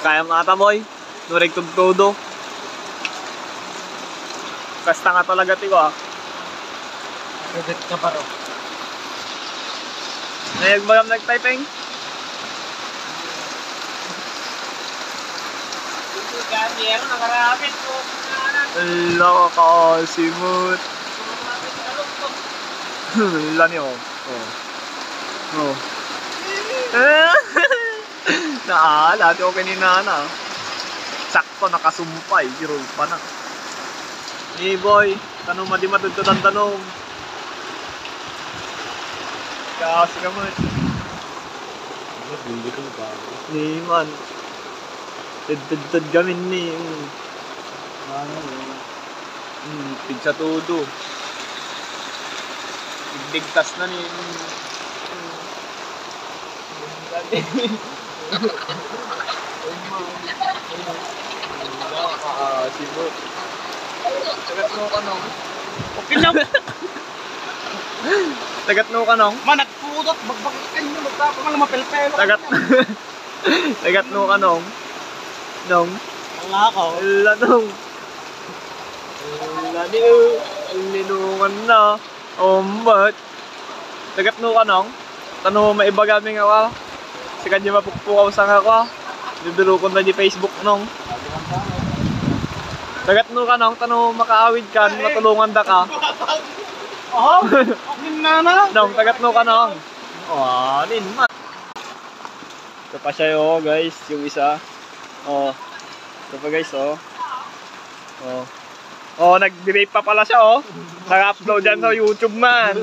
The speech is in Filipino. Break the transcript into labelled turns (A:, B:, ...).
A: Kaya mata boy. Nurig todo. Kasta nga talaga tiko ah.
B: Project ka pa ro.
A: Nayagbagam nagtyping.
B: Meron nakarapit ko.
A: Ala ka simut. Wala niyo. Oh. Naala, di okay ni Nana. Sakto nakasumpay, zero pa na. Hey boy, tanong mo di matudtod ang tanong. Kasi ka mo.
B: Hindi ko ba?
A: Ni man. Tudtod gamin ni. Pigsa todo. Bigtas na ni. Sibot. Tagat mo ka nung.
B: Okay lang.
A: Tagat mo ka nung.
B: Man, nagpudot. Bagbagin kayo. Magtapos mga mapelpelo.
A: Tagat mo ka nung. Nung.
B: Wala ako.
A: Wala nung. Wala niyo. Linungan na. Ombat. Tagat mo ka nung. Tanong mo maibagaming ako. Si kanya mapukpukaw sa ako. Dudulukon na di Facebook nung. Tagat mo ka nung. Tanong mo makaawid ka. Matulungan da ka.
B: Oh, akin na na.
A: Nung, tagat mo ka nung. Anin man. Ito pa siya oh guys. Yung isa. Oh. Ito pa guys oh. Oh. Oh, nag-vape pa pala siya oh. Nag-upload yan sa YouTube man.